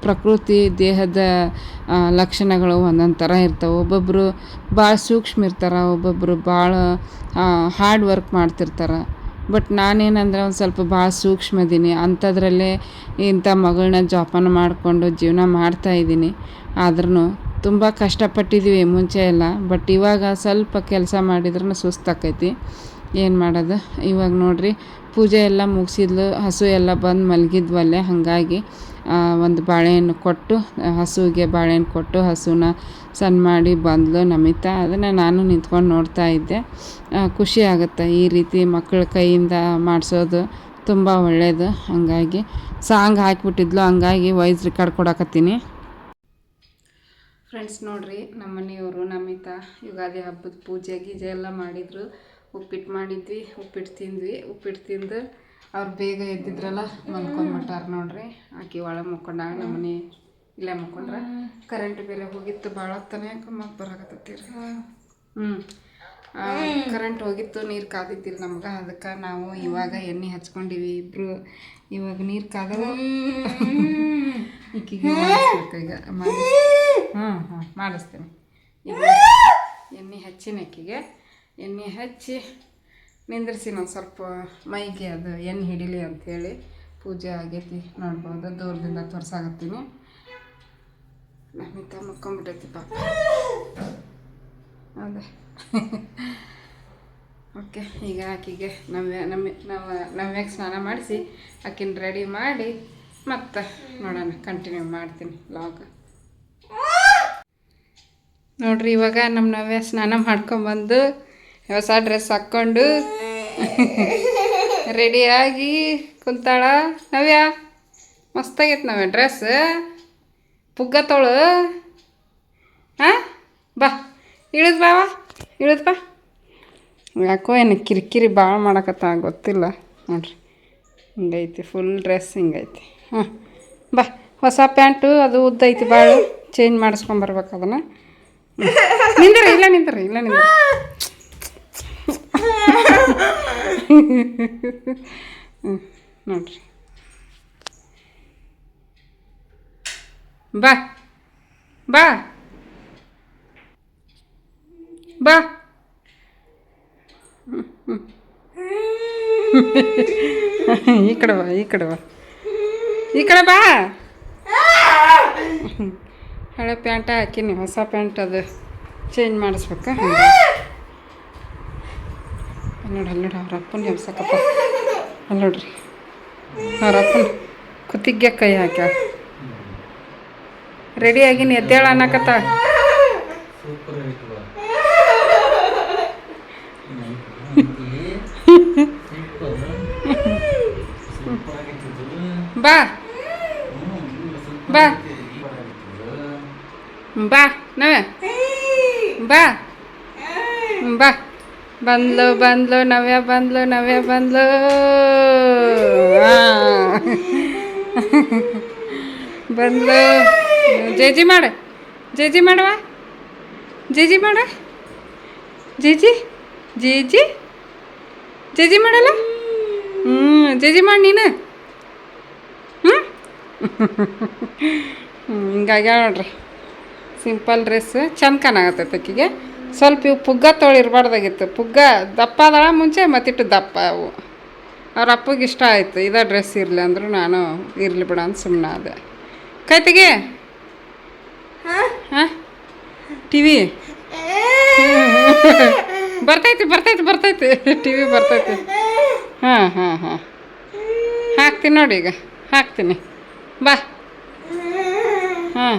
ಪ್ರಕೃತಿ ದೇಹದ ಲಕ್ಷಣಗಳು ಒಂದೊಂದು ಥರ ಇರ್ತವೆ. ಒಬ್ಬೊಬ್ಬರು ಭಾಳ ಸೂಕ್ಷ್ಮ ಇರ್ತಾರೆ, ಒಬ್ಬೊಬ್ಬರು ಭಾಳ ಹಾರ್ಡ್ ವರ್ಕ್ ಮಾಡ್ತಿರ್ತಾರೆ. ಬಟ್ ನಾನೇನಂದ್ರೆ ಒಂದು ಸ್ವಲ್ಪ ಭಾಳ ಸೂಕ್ಷ್ಮ ಇದೀನಿ. ಅಂಥದ್ರಲ್ಲೇ ಇಂಥ ಮಗಳನ್ನ ಜೋಪಾನ ಮಾಡಿಕೊಂಡು ಜೀವನ ಮಾಡ್ತಾಯಿದ್ದೀನಿ. ಆದ್ರೂ ತುಂಬ ಕಷ್ಟಪಟ್ಟಿದ್ದೀವಿ ಮುಂಚೆ ಎಲ್ಲ. ಬಟ್ ಇವಾಗ ಸ್ವಲ್ಪ ಕೆಲಸ ಮಾಡಿದ್ರೂ ಸುಸ್ತಾಕೈತಿ, ಏನು ಮಾಡೋದು. ಇವಾಗ ನೋಡಿರಿ ಪೂಜೆ ಎಲ್ಲ ಮುಗಿಸಿದ್ಲು, ಹಸು ಎಲ್ಲ ಬಂದು ಮಲಗಿದ್ವಲ್ಲೇ. ಹಾಗಾಗಿ ಒಂದು ಬಾಳೆಹಣ್ಣು ಕೊಟ್ಟು, ಹಸುವಿಗೆ ಬಾಳೆಹಣ್ಣು ಕೊಟ್ಟು ಹಸುನ ಸಣ್ಣ ಮಾಡಿ ಬಂದಳು ನಮಿತಾ. ಅದನ್ನು ನಾನು ನಿಂತ್ಕೊಂಡು ನೋಡ್ತಾ ಇದ್ದೆ. ಖುಷಿ ಆಗುತ್ತೆ ಈ ರೀತಿ ಮಕ್ಕಳ ಕೈಯಿಂದ ಮಾಡಿಸೋದು, ತುಂಬ ಒಳ್ಳೆಯದು. ಹಾಗಾಗಿ ಸಾಂಗ್ ಹಾಕಿಬಿಟ್ಟಿದ್ಲು, ಹಂಗಾಗಿ ವಾಯ್ಸ್ ರೆಕಾರ್ಡ್ ಕೊಡಕತ್ತೀನಿ ಫ್ರೆಂಡ್ಸ್. ನೋಡಿರಿ ನಮ್ಮ ಮನೆಯವರು ನಮಿತಾ ಯುಗಾದಿ ಹಬ್ಬದ ಪೂಜೆ ಗೀಜೆ ಎಲ್ಲ ಮಾಡಿದರು. ಉಪ್ಪಿಟ್ಟು ಮಾಡಿದ್ವಿ, ಉಪ್ಪಿಟ್ಟು ತಿಂದ್ವಿ. ಉಪ್ಪಿಟ್ಟು ತಿಂದು ಅವ್ರು ಬೇಗ ಎದ್ದಿದ್ರಲ್ಲ, ಮಲ್ಕೊಂಡ್ಬಿಟ್ಟಾರೆ ನೋಡ್ರಿ. ಆಕೆ ಒಳಗೆ ಮುಕ್ಕೊಂಡಾಗ ನಮ್ಮ ಮನೆ ಇಲ್ಲೇ ಮುಕ್ಕೊಂಡ್ರೆ. ಕರೆಂಟ್ ಬೇರೆ ಹೋಗಿತ್ತು ಭಾಳ ಹೊತ್ತನೇ, ಮತ್ತೆ ಬರಾಕತ್ತೀರಿ. ಕರೆಂಟ್ ಹೋಗಿತ್ತು, ನೀರು ಕಾದಿದ್ದಿಲ್ಲ ನಮ್ಗೆ. ಅದಕ್ಕೆ ನಾವು ಇವಾಗ ಎಣ್ಣೆ ಹಚ್ಕೊಂಡಿವಿ ಇಬ್ಬರು. ಇವಾಗ ನೀರು ಕಾದ ಈಕಿಗೆ ಮಾಡಿಸ್ಬೇಕು ಈಗ. ಮಾಡಿಸ್ತೀನಿ ಈಗ. ಎಣ್ಣೆ ಹಚ್ಚಿನ ಆಕಿಗೆ ಎಣ್ಣೆ ಹಚ್ಚಿ ನಿಂದ್ರಿಸಿ ಒಂದು ಸ್ವಲ್ಪ ಮೈಗೆ ಅದು ಎಣ್ಣೆ ಹಿಡೀಲಿ ಅಂಥೇಳಿ. ಪೂಜೆ ಆಗೈತಿ ನೋಡ್ಬೋದು, ದೂರದಿಂದ ತೋರ್ಸಾಕತ್ತೀನಿ. ನಮಿತಾ ಮುಕ್ಕೊಂಬಿಟ್ಟೈತಿ ಪಾಪ. ಅದೇ ಓಕೆ, ಈಗ ಆಕಿಗೆ ನವ್ಯಾಗ ಸ್ನಾನ ಮಾಡಿಸಿ ಆಕಿನ ರೆಡಿ ಮಾಡಿ ಮತ್ತು ನೋಡೋಣ, ಕಂಟಿನ್ಯೂ ಮಾಡ್ತೀನಿ ವ್ಲಾಗ್. ನೋಡ್ರಿ, ಇವಾಗ ನಮ್ಮ ನವ್ಯ ಸ್ನಾನ ಮಾಡ್ಕೊಂಬಂದು ಹೊಸ ಡ್ರೆಸ್ ಹಾಕ್ಕೊಂಡು ರೆಡಿಯಾಗಿ ಕುಂತಾಳ. ನವ್ಯ ಮಸ್ತಾಗೈತೆ ನವ್ಯ ಡ್ರೆಸ್. ಪುಗ್ಗ ತೊಳು. ಹಾಂ, ಬಾ ಇಳಿದು ಬಾವ, ಇಳಿದು ಬಾ. ಯಾಕೋ ಏನು ಕಿರಿಕಿರಿ ಭಾಳ ಮಾಡಕತ್ತ ಗೊತ್ತಿಲ್ಲ. ನೋಡ್ರಿ ಹಿಂಗೈತಿ, ಫುಲ್ ಡ್ರೆಸ್ ಹಿಂಗೈತಿ. ಹಾಂ, ಬಾ. ಹೊಸ ಪ್ಯಾಂಟು ಅದು ಉದ್ದೈತಿ ಭಾಳ, ಚೇಂಜ್ ಮಾಡಿಸ್ಕೊಂಬರ್ಬೇಕು ಅದನ್ನು. ನಿಂದ್ರಿ, ಇಲ್ಲ ನಿಂದ್ರಿ, ಇಲ್ಲ ನಿಂದ್ರಿ. ನೋಡ್ರಿ, ಬಾ ಬಾ ಬಾ. ಈ ಕಡೆ ಬಾ, ಈ ಕಡೆ ಬಾ, ಈ ಕಡೆ ಬಾ. ಹಳೆ ಪ್ಯಾಂಟ ಹಾಕಿನಿ, ಹೊಸ ಪ್ಯಾಂಟ್ ಅದು ಚೇಂಜ್ ಮಾಡಿಸ್ಬೇಕಾ? ನೋಡಿ ಅಲ್ಲಿ ನೋಡಿ, ಅವ್ರ ಅಪ್ಪನ ಎಬ್ಸಕ್ಕಪ್ಪ. ಅಲ್ಲಿ ನೋಡ್ರಿ, ಅವ್ರ ಅಪ್ಪನ ಕುತ್ತಿಗೆ ಕೈ ಹಾಕ್ಯಾಳ. ರೆಡಿ ಆಗಿನಿ, ಎದ್ದೇಳ ಅನ್ನಕತ್ತ. ಬಾ ಬಾ ಬಾ ನವ್ಯ, ಬಾ ಬಾ. ಬಂದ್ಲು ಬಂದ್ಲು ನವ್ಯ, ಬಂದ್ಲು ನವ್ಯ, ಬಂದ್ಲು. ಬಂದ್ಲು. ಜೇಜಿ ಮಾಡ, ಜೇಜಿ ಮಾಡುವ, ಜೇಜಿ ಮಾಡ, ಜೇಜಿ ಜೇಜಿ ಜೇಜಿ ಮಾಡಲ್ಲ. ಜೇಜಿ ಮಾಡಿ ನೀನು. ಹಿಂಗಾಗಿ ನೋಡ್ರಿ, ಸಿಂಪಲ್ ಡ್ರೆಸ್ ಚಂದ ಕಾಣಾಗತ್ತೈತೆ ಆಕಿಗೆ. ಸ್ವಲ್ಪ ಇವು ಪುಗ್ಗ ತೊಳಿರ್ಬಾರ್ದಾಗಿತ್ತು. ಪುಗ್ಗ ದಪ್ಪ ಅದಳ ಮುಂಚೆ, ಮತ್ತಿಟ್ಟು ದಪ್ಪ ಅವು. ಅವ್ರ ಅಪ್ಪಗೆ ಇಷ್ಟ ಆಯಿತು ಇದೇ ಡ್ರೆಸ್ ಇರಲಿ ಅಂದರು. ನಾನು ಇರಲಿ ಬಿಡ ಅಂತ ಸುಮ್ಮನೆ ಅದೇ. ಕೈತಿಗೆ ಹಾಂ, ಟಿ ವಿ ಬರ್ತೈತಿ ಬರ್ತೈತಿ ಬರ್ತೈತಿ, ಟಿ ವಿ ಬರ್ತೈತಿ. ಹಾಂ ಹಾಂ ಹಾಂ, ಹಾಕ್ತೀನಿ ನೋಡಿ, ಈಗ ಹಾಕ್ತೀನಿ, ಬಾ. ಹಾಂ,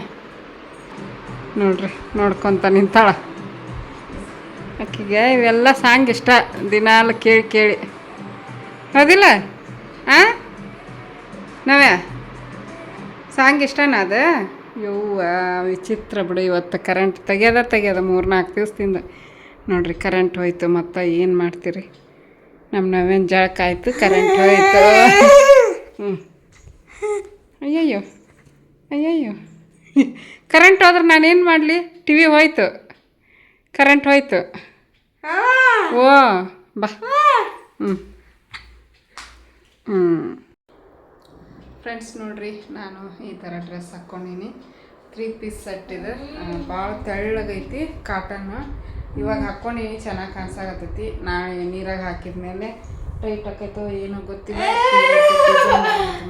ನೋಡ್ರಿ ನೋಡ್ಕೊತ ನಿಂತಾಳ. ಆಕಿಗೆ ಇವೆಲ್ಲ ಸಾಂಗ್ ಇಷ್ಟ, ದಿನಾಲು ಕೇಳಿ ಕೇಳಿ. ಹೌದಿಲ್ಲ? ಹಾಂ ನವ್ಯ, ಸಾಂಗ್ ಇಷ್ಟನಾ ಅದು? ಯವ್ವ ವಿಚಿತ್ರ ಬಿಡು. ಇವತ್ತು ಕರೆಂಟ್ ತೆಗ್ಯದ 3-4 ದಿವಸದಿಂದ. ನೋಡ್ರಿ ಕರೆಂಟ್ ಹೋಯ್ತು. ಮತ್ತು ಏನು ಮಾಡ್ತೀರಿ, ನಮ್ಮ ನವ್ಯನ ಜಳಕ ಆಯಿತು, ಕರೆಂಟ್ ಹೋಯ್ತು. ಅಯ್ಯಯ್ಯೋ ಅಯ್ಯಯ್ಯೋ, ಕರೆಂಟ್ ಹೋದ್ರೆ ನಾನೇನು ಮಾಡಲಿ? ಟಿ ವಿ ಹೋಯ್ತು, ಕರೆಂಟ್ ಹೋಯ್ತು. ಓ ಬಾ. ಫ್ರೆಂಡ್ಸ್ ನೋಡ್ರಿ, ನಾನು ಈ ಥರ ಡ್ರೆಸ್ ಹಾಕ್ಕೊಂಡೀನಿ. 3 ಪೀಸ್ ಸೆಟ್ ಇದು. ಭಾಳ ತೆಳ್ಳಗೈತಿ, ಕಾಟನ್ನು. ಇವಾಗ ಹಾಕ್ಕೊಂಡೀನಿ, ಚೆನ್ನಾಗಿ ಕಾಣಿಸಾಕತ್ತೈತಿ. ನಾಳೆ ನೀರಾಗ ಹಾಕಿದ್ಮೇಲೆ ಟೈಟ್ ಆಕೈತೋ ಏನೋ ಗೊತ್ತಿಲ್ಲ.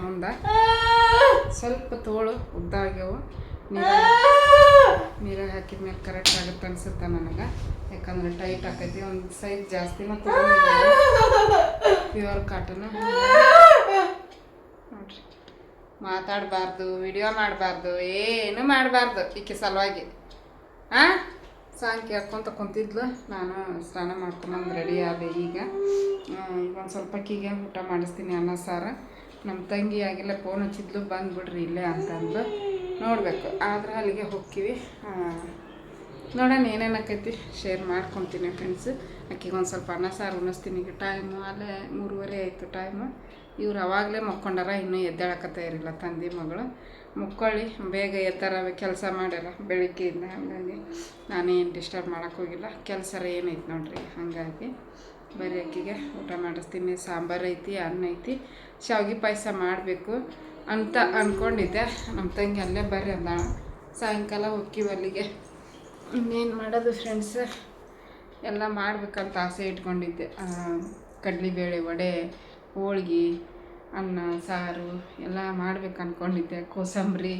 ಮುಂದೆ ಸ್ವಲ್ಪ ತೋಳು ಉದ್ದ ಆಗ್ಯಾವು. ನೀರಾಗ ಹಾಕಿದ್ಮೇಲೆ ಕರೆಕ್ಟ್ ಆಗುತ್ತೆ ಅನ್ಸುತ್ತೆ ನನಗೆ. ಯಾಕಂದ್ರೆ ಟೈಟ್ ಆಕೈತಿ, ಒಂದು ಸೈಜ್ ಜಾಸ್ತಿನ ತೊಗೊಂಡಿದ್ದೀನಿ. Pure cotton. ನೋಡ್ರಿ, ಮಾತಾಡಬಾರ್ದು, ವಿಡಿಯೋ ಮಾಡಬಾರ್ದು, ಏನು ಮಾಡಬಾರ್ದು ಈಕೆ ಸಲುವಾಗಿ. ಹಾಂ, ಸಾಂಗ್ ಕೇಳ್ಕೊತ ಕುಂತಿದ್ಲು. ನಾನು ಸ್ನಾನ ಮಾಡ್ಕೊಂಬಂದು ರೆಡಿ ಆದೆ. ಈಗ ಒಂದು ಸ್ವಲ್ಪ ಅಕ್ಕಿಗೆ ಊಟ ಮಾಡಿಸ್ತೀನಿ, ಅನ್ನ ಸಾರು. ನಮ್ಮ ತಂಗಿ ಆಗಿಲ್ಲ ಫೋನ್ ಹಚ್ಚಿದ್ಲು, ಬಂದುಬಿಡ್ರಿ ಇಲ್ಲೇ ಅಂತಂದು. ನೋಡಬೇಕು, ಆದ್ರೆ ಅಲ್ಲಿಗೆ ಹೋಗ್ತೀವಿ. ನೋಡೋಣ ಏನೇನು ಆಕೈತಿ, ಶೇರ್ ಮಾಡ್ಕೊತೀನಿ ಫ್ರೆಂಡ್ಸ್. ಅಕ್ಕಿಗೆ ಒಂದು ಸ್ವಲ್ಪ ಅನ್ನ ಸಾರು ಉಣಿಸ್ತೀನಿ. ಈಗ ಟೈಮು ಅಲ್ಲೇ 3:30 ಆಯಿತು ಟೈಮು. ಇವ್ರು ಅವಾಗಲೇ ಮಕ್ಕೊಂಡಾರ, ಇನ್ನೂ ಎದ್ದೇಳಕತ್ತ ಇರಲಿಲ್ಲ ತಂದೆ ಮಗಳು. ಮುಕ್ಕೊಳ್ಳಿ, ಬೇಗ ಎತ್ತರ ಕೆಲಸ ಮಾಡ್ಯಾರ ಬೆಳಿಗ್ಗೆಯಿಂದ. ಹಾಗಾಗಿ ನಾನೇನು ಡಿಸ್ಟರ್ಬ್ ಮಾಡೋಕ್ಕೆ ಹೋಗಿಲ್ಲ. ಕೆಲಸ ಏನೈತಿ ನೋಡ್ರಿ. ಹಾಗಾಗಿ ಬರೀ ಅಕ್ಕಿಗೆ ಊಟ ಮಾಡಿಸ್ತೀನಿ. ಸಾಂಬಾರು ಐತಿ, ಅನ್ನ ಐತಿ, ಶಾವಿಗೆ ಪಾಯಸ ಮಾಡಬೇಕು ಅಂತ ಅಂದ್ಕೊಂಡಿದ್ದೆ. ನಮ್ಮ ತಂಗಿ ಅಲ್ಲೇ ಬರ್ರಿ ಅಂದಾಳ. ಸಾಯಂಕಾಲ ಹೋಗ್ತೀವಿ ಅಲ್ಲಿಗೆ. ಇನ್ನೇನು ಮಾಡೋದು ಫ್ರೆಂಡ್ಸ್, ಎಲ್ಲ ಮಾಡ್ಬೇಕಂತ ಆಸೆ ಇಟ್ಕೊಂಡಿದ್ದೆ. ಕಡಲೆಬೇಳೆ ವಡೆ, ಹೋಳ್ಗೆ, ಅನ್ನ ಸಾರು ಎಲ್ಲ ಮಾಡ್ಬೇಕು ಅಂದ್ಕೊಂಡಿದ್ದೆ. ಕೋಸಂಬರಿ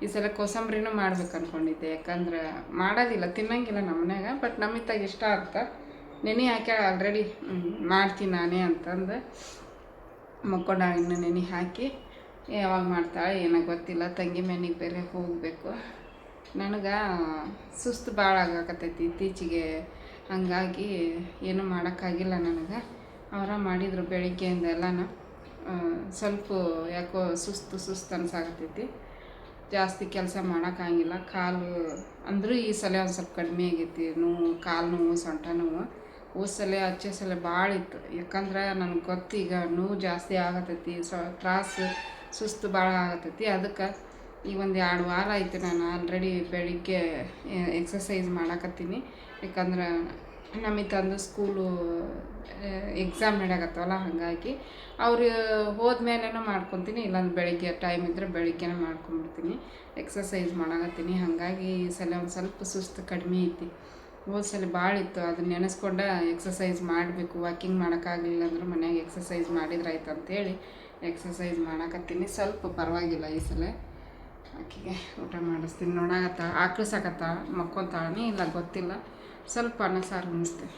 ಈ ಸಲ ಕೋಸಂಬರಿನೂ ಮಾಡ್ಬೇಕು ಅಂದ್ಕೊಂಡಿದ್ದೆ, ಯಾಕಂದ್ರೆ ಮಾಡೋದಿಲ್ಲ, ತಿನ್ನಂಗಿಲ್ಲ ನಮ್ಮ ಮನ್ಯಾಗ. ಬಟ್ ನಮ್ಮಿತ್ತಾಗ ಇಷ್ಟ ಅಂತ ನೆನೆ ಹಾಕ್ಯಾಳ ಆಲ್ರೆಡಿ. ಮಾಡ್ತೀನಿ ನಾನೇ ಅಂತಂದು ಮಕ್ಕೊಂಡ ಇನ್ನು ನೆನೆ ಹಾಕಿ ಯಾವಾಗ ಮಾಡ್ತಾಳೆ ಏನೋ ಗೊತ್ತಿಲ್ಲ. ತಂಗಿ ಮನೆಗೆ ಬೇರೆ ಹೋಗಬೇಕು. ನನಗೆ ಸುಸ್ತು ಭಾಳ ಆಗಾಕತ್ತೈತಿ ಇತ್ತೀಚೆಗೆ, ಹಾಗಾಗಿ ಏನೂ ಮಾಡೋಕ್ಕಾಗಿಲ್ಲ ನನಗೆ. ಅವರ ಮಾಡಿದರು ಬೆಳಿಗ್ಗೆಯಿಂದ ಎಲ್ಲನೂ. ಸ್ವಲ್ಪ ಯಾಕೋ ಸುಸ್ತು ಅನ್ಸಾಕತ್ತೈತಿ, ಜಾಸ್ತಿ ಕೆಲಸ ಮಾಡೋಕ್ಕಾಗಿಲ್ಲ. ಕಾಲು ಅಂದರೂ ಈ ಸಲ ಒಂದು ಸ್ವಲ್ಪ ಕಡಿಮೆ ಆಗೈತಿ, ಕಾಲು ನೋವು, ಸೊಂಟ ನೋವು. ಸಲ ಹಚ್ಚೋ ಸಲ ಭಾಳ ಇತ್ತು, ಯಾಕಂದ್ರೆ ನನಗೆ ಗೊತ್ತು ಈಗ ನೋವು ಜಾಸ್ತಿ ಆಗತ್ತೈತಿ, ತ್ರಾಸು ಸುಸ್ತು ಭಾಳ ಆಗತ್ತೈತಿ. ಅದಕ್ಕೆ ಈ ಒಂದು 2 ವಾರ ಆಯಿತು ನಾನು ಆಲ್ರೆಡಿ ಬೆಳಿಗ್ಗೆ ಎಕ್ಸಸೈಸ್ ಮಾಡಾಕತ್ತೀನಿ. ಯಾಕಂದ್ರೆ ನಮಗೆ ತಂದು ಸ್ಕೂಲು ಎಕ್ಸಾಮ್ ನಡೆಯಕತ್ತವಲ್ಲ, ಹಾಗಾಗಿ ಅವ್ರು ಹೋದ್ಮೇಲೆನೂ ಮಾಡ್ಕೊತೀನಿ, ಇಲ್ಲಾಂದ್ರೆ ಬೆಳಿಗ್ಗೆ ಟೈಮ್ ಇದ್ದರೆ ಬೆಳಿಗ್ಗೆನೇ ಮಾಡ್ಕೊಂಬಿಡ್ತೀನಿ, ಎಕ್ಸಸೈಸ್ ಮಾಡಾಕತ್ತೀನಿ. ಹಾಗಾಗಿ ಈ ಸಲ ಒಂದು ಸ್ವಲ್ಪ ಸುಸ್ತು ಕಡಿಮೆ ಐತಿ. ಸಲ ಭಾಳ ಇತ್ತು, ಅದನ್ನ ನೆನೆಸ್ಕೊಂಡ ಎಕ್ಸಸೈಸ್ ಮಾಡಬೇಕು. ವಾಕಿಂಗ್ ಮಾಡೋಕ್ಕಾಗಲಿಲ್ಲ ಅಂದ್ರೆ ಮನ್ಯಾಗ ಎಕ್ಸಸೈಸ್ ಮಾಡಿದ್ರಾಯ್ತು ಅಂತೇಳಿ ಎಕ್ಸಸೈಸ್ ಮಾಡಾಕತ್ತೀನಿ. ಸ್ವಲ್ಪ ಪರವಾಗಿಲ್ಲ ಈ ಸಲ. ಆಕೆಗೆ ಊಟ ಮಾಡಿಸ್ತೀನಿ. ನೋಡಾಕತ್ತ ಆಕಳಿಸಾಕತ್ತ ಮಕ್ಕೊತಾಳನಿ ಇಲ್ಲ ಗೊತ್ತಿಲ್ಲ. ಸ್ವಲ್ಪ ಅನ್ನ ಸಾರು ಉಣಿಸ್ತೀನಿ.